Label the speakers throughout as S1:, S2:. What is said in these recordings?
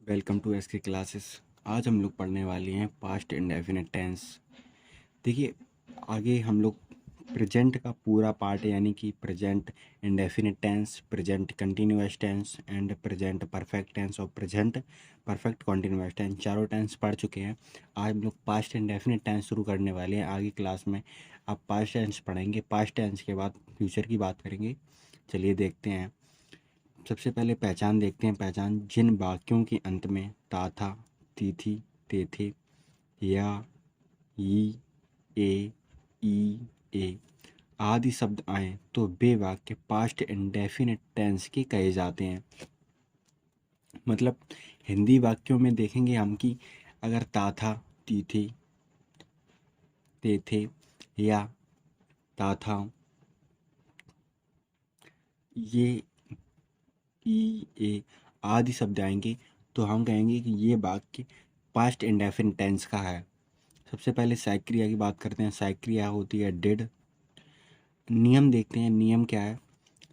S1: Welcome to S के classes. आज हम लोग पढ़ने वाले हैं पास्ट इंडेफिनिट टेंस। देखिए, आगे हम लोग प्रेजेंट का पूरा पार्ट यानी कि present indefinite tense, present continuous tense and present perfect tense और प्रेजेंट परफेक्ट कॉन्टिन्यूअस टेंस, चारों टेंस पढ़ चुके हैं। आज हम लोग पास्ट इंडेफिनिट टेंस शुरू करने वाले हैं। आगे क्लास में आप पास्ट टेंस पढ़ेंगे, पास्ट टेंस के बाद फ्यूचर की बात करेंगे। चलिए देखते हैं। सबसे पहले पहचान देखते हैं। पहचान: जिन वाक्यों के अंत में ता था, ती थी, ते थे, या, ई, ए, ई, ए आदि शब्द आए तो वे वाक्य पास्ट इंडेफिनिट टेंस के कहे जाते हैं। मतलब हिंदी वाक्यों में देखेंगे हम कि अगर ता था, ती थी, ते थे, या, ता था, ये, ई, ए आदि शब्द आएंगे तो हम कहेंगे कि ये वाक्य पास्ट इंडेफिनिट टेंस का है। सबसे पहले सहायक क्रिया की बात करते हैं। सहायक क्रिया होती है डिड। नियम देखते हैं, नियम क्या है।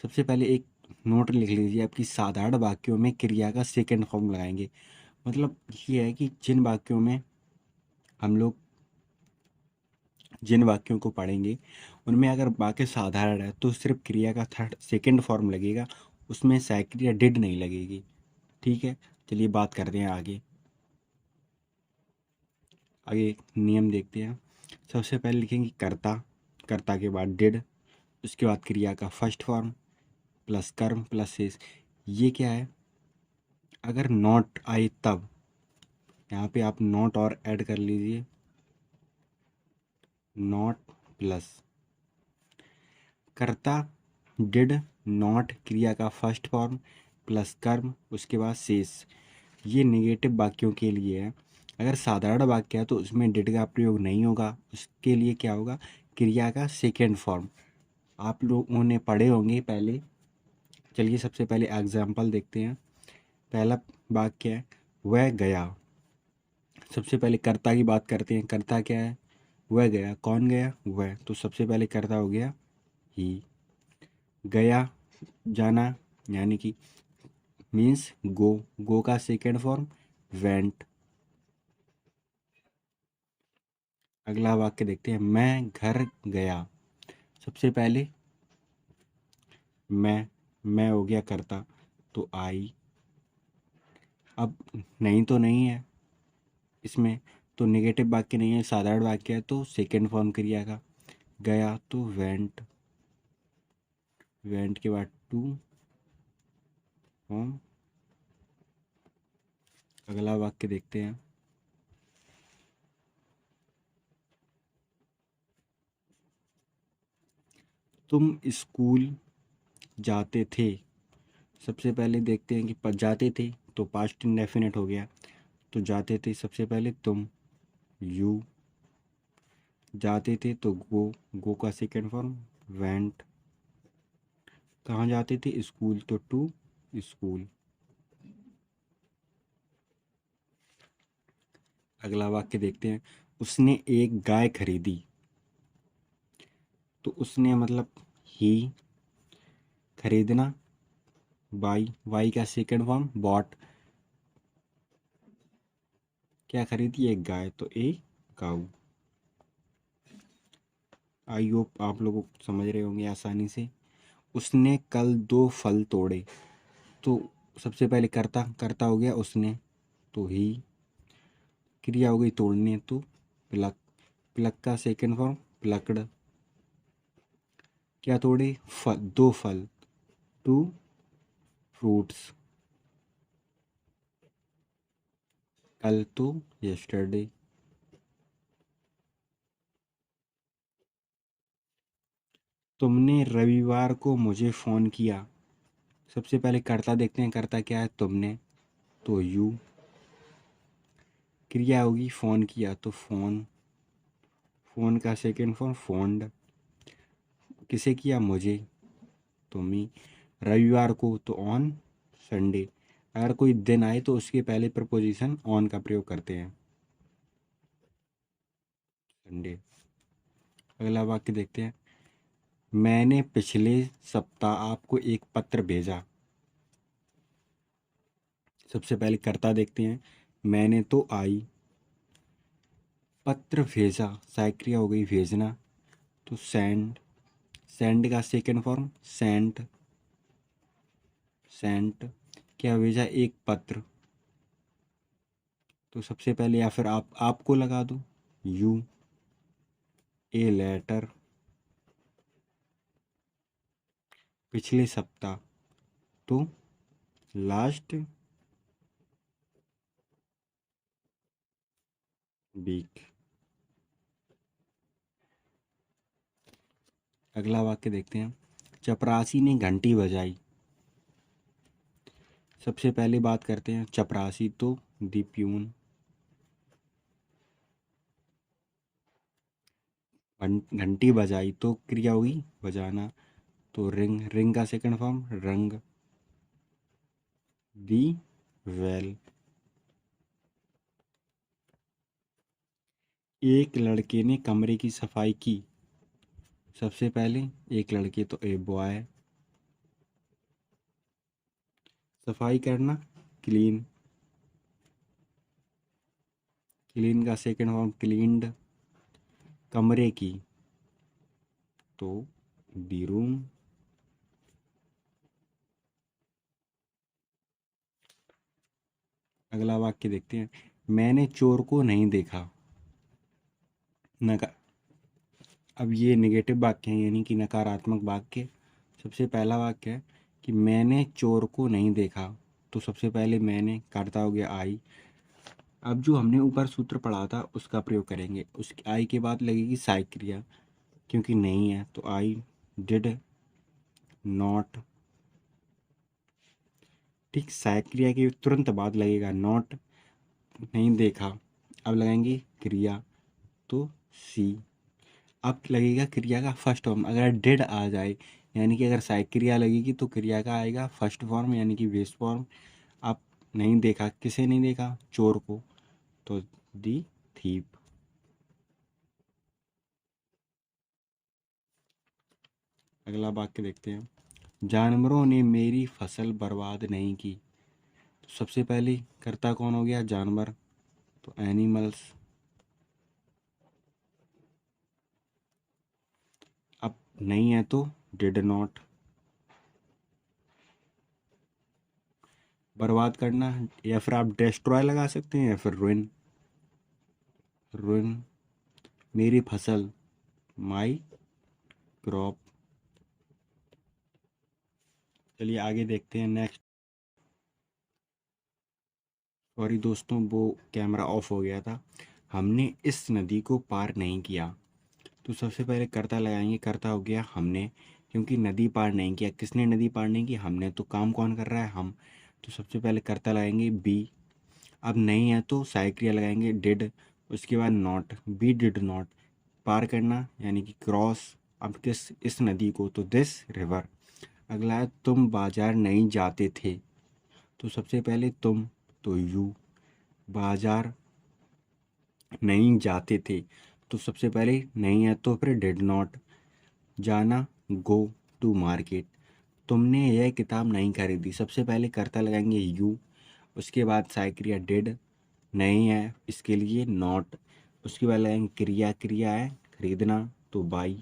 S1: सबसे पहले एक नोट लिख लीजिए, आपकी साधारण वाक्यों में क्रिया का सेकंड फॉर्म लगाएंगे। मतलब ये है कि हम लोग जिन वाक्यों को पढ़ेंगे उनमें अगर वाक्य साधारण है तो सिर्फ क्रिया का थर्ड सेकंड फॉर्म लगेगा, उसमें सहायक क्रिया डिड नहीं लगेगी। ठीक है, चलिए बात करते हैं आगे। आगे नियम देखते हैं। सबसे पहले लिखेंगे कर्ता, कर्ता के बाद डिड, उसके बाद क्रिया का फर्स्ट फॉर्म प्लस कर्म प्लस शेष। ये क्या है? अगर नॉट आए तब यहाँ पे आप नॉट और ऐड कर लीजिए। नॉट प्लस कर्ता, डिड, नॉट, क्रिया का फर्स्ट फॉर्म प्लस कर्म, उसके बाद शेष। ये नेगेटिव वाक्यों के लिए है। अगर साधारण वाक्य है तो उसमें डिड का प्रयोग नहीं होगा, उसके लिए क्या होगा? क्रिया का सेकेंड फॉर्म। आप लोगों ने पढ़े होंगे पहले। चलिए सबसे पहले एग्जाम्पल देखते हैं। पहला वाक्य है वह गया। सबसे पहले कर्ता की बात करते हैं। कर्ता क्या है? वह गया। कौन गया? वह। तो सबसे पहले कर्ता हो गया ही। गया, जाना, यानी कि मीन्स गो। गो का सेकेंड फॉर्म वेंट। अगला वाक्य देखते हैं। मैं घर गया। सबसे पहले मैं हो गया कर्ता, तो आई। अब नहीं तो नहीं है इसमें, तो नेगेटिव वाक्य नहीं है, साधारण वाक्य है तो सेकेंड फॉर्म क्रिया का। गया तो वेंट, वेंट के बाद टू फॉर्म। अगला वाक्य देखते हैं। तुम स्कूल जाते थे। सबसे पहले देखते हैं कि जाते थे तो पास्ट इंडेफिनिट हो गया, तो जाते थे सबसे पहले तुम, यू। जाते थे तो गो, गो का सेकेंड फॉर्म वेंट। कहाँ जाते थे? स्कूल, तो टू स्कूल। अगला वाक्य देखते हैं। उसने एक गाय खरीदी। तो उसने मतलब ही, खरीदना बाई, वाई का सेकेंड फॉर्म बॉट। क्या खरीदी? एक गाय, तो ए काऊ। आई होप आप लोग समझ रहे होंगे आसानी से। उसने कल 2 फल तोड़े। तो सबसे पहले कर्ता, कर्ता हो गया उसने, तो ही। क्रिया हो गई तोड़ने, तो प्लक। प्लक का सेकेंड फॉर्म प्लक्ड। क्या तोड़े? फल, 2 फल, टू फ्रूट्स। कल तो यस्टरडे। तुमने रविवार को मुझे फ़ोन किया। सबसे पहले कर्ता देखते हैं। कर्ता क्या है? तुमने, तो यू। क्रिया होगी फ़ोन किया, तो फ़ोन। फ़ोन का सेकेंड फॉर्म फोन्ड। किसे किया? मुझे, तो मी। रविवार को, तो ऑन संडे। अगर कोई दिन आए तो उसके पहले प्रपोजिशन ऑन का प्रयोग करते हैं, संडे। अगला वाक्य देखते हैं। मैंने पिछले सप्ताह आपको एक पत्र भेजा। सबसे पहले कर्ता देखते हैं। मैंने तो आई, पत्र भेजा, सहायक क्रिया हो गई भेजना, तो सेंड। सेंड का सेकंड फॉर्म सेंट। सेंट क्या भेजा, एक पत्र। तो सबसे पहले या फिर आपको लगा दो, यू, ए लेटर। पिछले सप्ताह, तो लास्ट वीक। अगला वाक्य देखते हैं। चपरासी ने घंटी बजाई। सबसे पहले बात करते हैं चपरासी, तो दी प्यून। घंटी बजाई तो क्रिया हुई बजाना, तो रिंग। रिंग का सेकंड फॉर्म रंग, दी वेल। एक लड़के ने कमरे की सफाई की। सबसे पहले एक लड़के, तो ए बॉय। सफाई करना क्लीन। क्लीन का सेकंड फॉर्म क्लीन्ड। कमरे की, तो दी रूम। अगला वाक्य देखते हैं। मैंने चोर को नहीं देखा। नका अब ये नेगेटिव वाक्य है, यानी कि नकारात्मक वाक्य। सबसे पहला वाक्य है कि मैंने चोर को नहीं देखा। तो सबसे पहले मैंने कर्ता हो गया आई। अब जो हमने ऊपर सूत्र पढ़ा था उसका प्रयोग करेंगे। उस आई के बाद लगेगी सहायक क्रिया, क्योंकि नहीं है तो आई डिड नॉट। ठीक, सहायक क्रिया के तुरंत बाद लगेगा नॉट, नहीं देखा। अब लगाएंगे क्रिया, तो सी। अब लगेगा क्रिया का फर्स्ट फॉर्म। अगर डिड आ जाए, यानी कि अगर सहायक क्रिया लगेगी तो क्रिया का आएगा फर्स्ट फॉर्म, यानी कि बेस फॉर्म। अब नहीं देखा, किसे नहीं देखा, चोर को, तो दी थीप। अगला वाक्य देखते हैं। जानवरों ने मेरी फसल बर्बाद नहीं की। तो सबसे पहले कर्ता कौन हो गया, जानवर, तो एनिमल्स। अब नहीं है तो डिड नॉट। बर्बाद करना, या फिर आप डिस्ट्रॉय लगा सकते हैं, या फिर रुइन। रुइन मेरी फसल, माई क्रॉप। चलिए आगे देखते हैं नेक्स्ट। सॉरी दोस्तों, वो कैमरा ऑफ हो गया था। हमने इस नदी को पार नहीं किया। तो सबसे पहले कर्ता लगाएंगे। कर्ता हो गया हमने, क्योंकि नदी पार नहीं किया। किसने नदी पार नहीं की, हमने। तो काम कौन कर रहा है, हम। तो सबसे पहले कर्ता लगाएंगे बी। अब नहीं है तो सहायक क्रिया लगाएंगे डिड। उसके बाद नॉट, बी डिड नॉट। पार करना यानी कि क्रॉस। अब किस, इस नदी को, तो दिस रिवर। अगला है तुम बाजार नहीं जाते थे। तो सबसे पहले तुम, तो यू। बाजार नहीं जाते थे, तो सबसे पहले नहीं है तो फिर डिड नॉट। जाना, गो टू मार्केट। तुमने यह किताब नहीं खरीदी। सबसे पहले कर्ता लगाएंगे यू। उसके बाद सहायक क्रिया डिड। नहीं है इसके लिए नॉट। उसके बाद लगाएंगे क्रिया। क्रिया है खरीदना, तो बाई।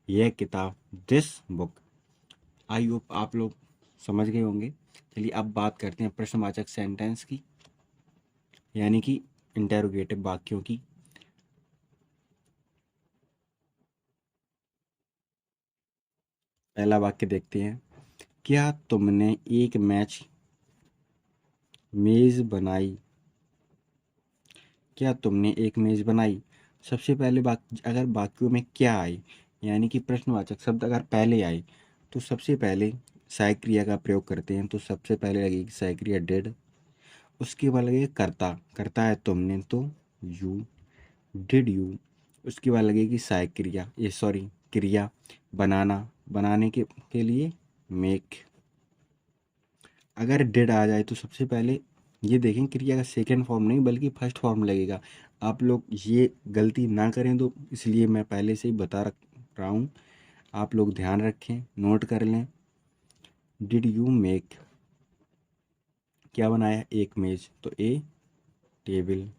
S1: यह किताब, दिस बुक। आई होप आप लोग समझ गए होंगे। चलिए अब बात करते हैं प्रश्नवाचक सेंटेंस की, यानी कि इंटेरोगेटिव वाक्यों की। पहला वाक्य देखते हैं। क्या तुमने एक मेज बनाई। क्या तुमने एक मेज बनाई। सबसे पहले अगर वाक्यों में क्या आए, यानी कि प्रश्नवाचक शब्द अगर पहले आए, तो सबसे पहले सहायक क्रिया का प्रयोग करते हैं। तो सबसे पहले लगेगी सहायक क्रिया डिड। उसके बाद लगेगा कर्ता। कर्ता है तुमने, तो यू, डिड यू। उसके बाद लगेगी सहायक क्रिया, ये सॉरी क्रिया बनाना। बनाने के लिए मेक। अगर डिड आ जाए तो सबसे पहले ये देखें, क्रिया का सेकेंड फॉर्म नहीं बल्कि फर्स्ट फॉर्म लगेगा। आप लोग ये गलती ना करें, तो इसलिए मैं पहले से ही बता रख रहा हूँ। आप लोग ध्यान रखें, नोट कर लें। डिड यू मेक, क्या बनाया, एक मेज, तो ए टेबल।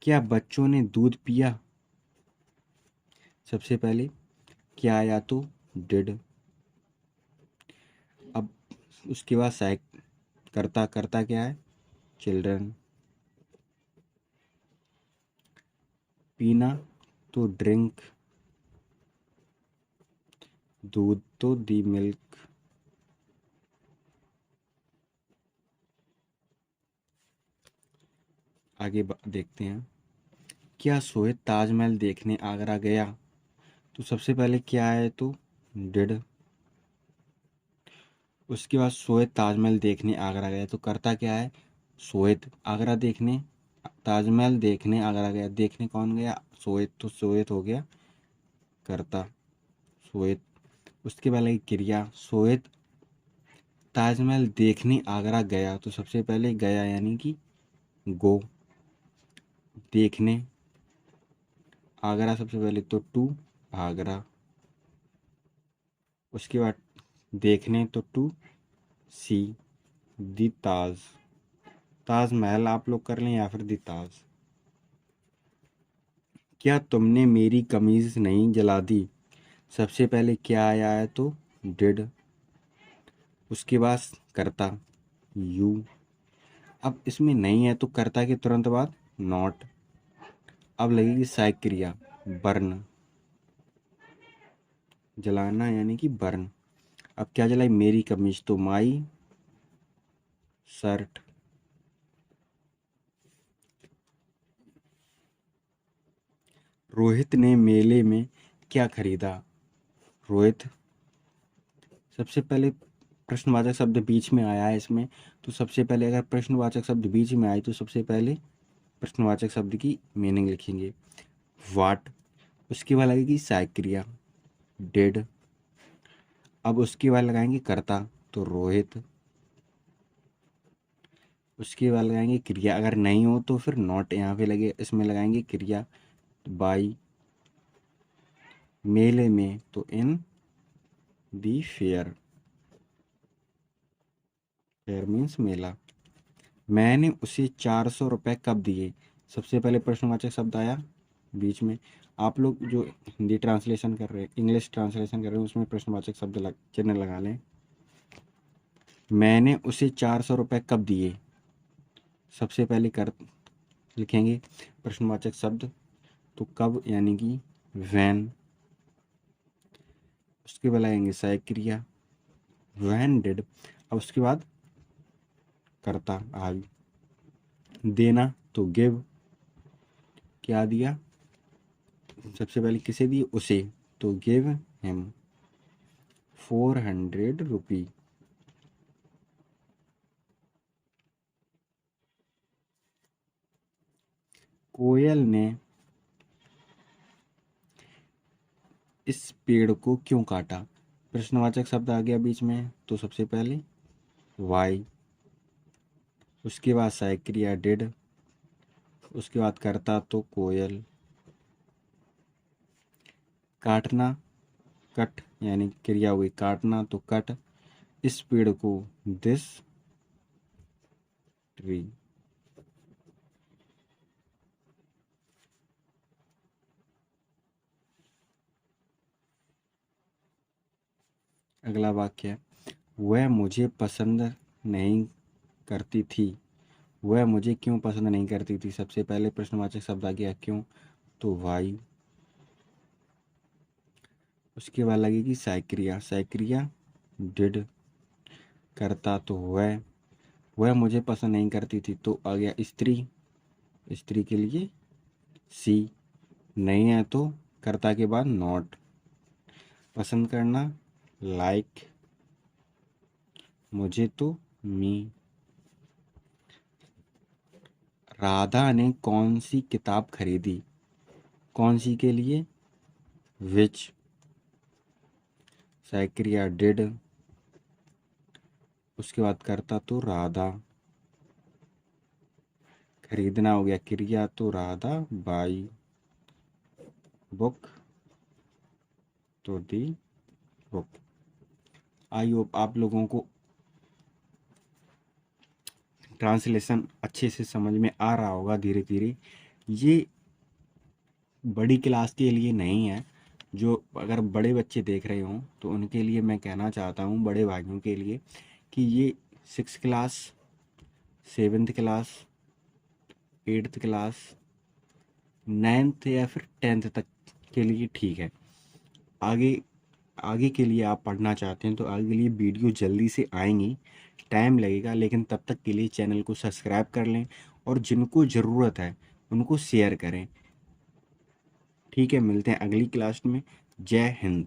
S1: क्या बच्चों ने दूध पिया, सबसे पहले क्या आया, तो डिड। अब उसके बाद साइक करता करता क्या है, चिल्ड्रन। पीना तो ड्रिंक, दूध तो दी मिल्क। आगे देखते हैं। क्या सोए ताजमहल देखने आगरा गया, तो सबसे पहले क्या है, तो डिड। उसके बाद सोए ताजमहल देखने आगरा गया, तो करता क्या है, सोएत, आगरा देखने, ताजमहल देखने आगरा गया, देखने कौन गया, सोएत, तो सोएत हो गया करता, सोएत। उसके बाद लगी क्रिया, सोएत ताजमहल देखने आगरा गया, तो सबसे पहले गया यानी कि गो, देखने आगरा सबसे पहले तो टू, आगरा। उसके बाद देखने तो टू सी, दी ताज, ताजमहल आप लोग कर लें या फिर दी ताज। क्या तुमने मेरी कमीज नहीं जला दी, सबसे पहले क्या आया है, तो डिड। उसके बाद करता यू। अब इसमें नहीं है तो कर्ता के तुरंत बाद नॉट। अब लगेगी सहायक क्रिया, बर्न, जलाना यानी कि बर्न। अब क्या जलाई, मेरी कमीज, तो माई शर्ट। रोहित ने मेले में क्या खरीदा, रोहित सबसे पहले प्रश्नवाचक शब्द बीच में आया है इसमें, तो सबसे पहले अगर प्रश्नवाचक शब्द बीच में आए तो सबसे पहले प्रश्नवाचक शब्द की मीनिंग लिखेंगे, वाट। उसके बाद लगेगी सहायक क्रिया, डेड। अब उसके बाद लगाएंगे कर्ता, तो रोहित। उसके बाद लगाएंगे क्रिया, अगर नहीं हो तो फिर नॉट, यहाँ पे लगे, इसमें लगाएंगे क्रिया, बाई। मेले में तो इन दी फेयर, फेयर मीन्स मेला। मैंने उसे 400 रुपये कब दिए, सबसे पहले प्रश्नवाचक शब्द आया बीच में। आप लोग जो हिंदी ट्रांसलेशन कर रहे हैं, इंग्लिश ट्रांसलेशन कर रहे हैं, उसमें प्रश्नवाचक शब्द चिन्ह लगा लें। मैंने उसे 400 रुपये कब दिए, सबसे पहले कर लिखेंगे प्रश्नवाचक शब्द, तो कब यानी कि वैन। उसके बाद लगाएंगे सहायक क्रिया, वैन डिड। अब उसके बाद करता आई। देना तो गिव, क्या दिया, सबसे पहले किसे दिए, उसे, तो गिव हिम 400 रुपी। कोयल ने इस पेड़ को क्यों काटा, प्रश्नवाचक शब्द आ गया बीच में, तो सबसे पहले वाई। उसके बाद सहायक क्रिया डिड। उसके बाद करता तो कोयल। काटना, कट यानी क्रिया हुई काटना, तो कट इस पेड़ को, दिस ट्री। अगला वाक्य है, वह मुझे पसंद नहीं करती थी, वह मुझे क्यों पसंद नहीं करती थी, सबसे पहले प्रश्नवाचक शब्द आ गया क्यों, तो वाई। उसके बाद लगेगी सहायक क्रिया डिड। करता तो वह मुझे पसंद नहीं करती थी, तो आ गया स्त्री, स्त्री के लिए सी। नहीं है तो कर्ता के बाद नॉट। पसंद करना लाइक, मुझे तो मी। राधा ने कौन सी किताब खरीदी, कौन सी के लिए, विच। सहायक क्रिया डिड। उसके बाद करता तो राधा, खरीदना हो गया क्रिया, तो राधा बाई, बुक तो दी बुक। आई होप आप लोगों को ट्रांसलेशन अच्छे से समझ में आ रहा होगा धीरे धीरे। ये बड़ी क्लास के लिए नहीं है। जो अगर बड़े बच्चे देख रहे हों तो उनके लिए मैं कहना चाहता हूँ, बड़े भाइयों के लिए, कि ये 6th class, 7th class, 8th class, 9th या फिर 10th तक के लिए ठीक है। आगे आगे के लिए आप पढ़ना चाहते हैं तो आगे के लिए वीडियो जल्दी से आएंगी, टाइम लगेगा, लेकिन तब तक के लिए चैनल को सब्सक्राइब कर लें और जिनको ज़रूरत है उनको शेयर करें। ठीक है, मिलते हैं अगली क्लास में। जय हिंद।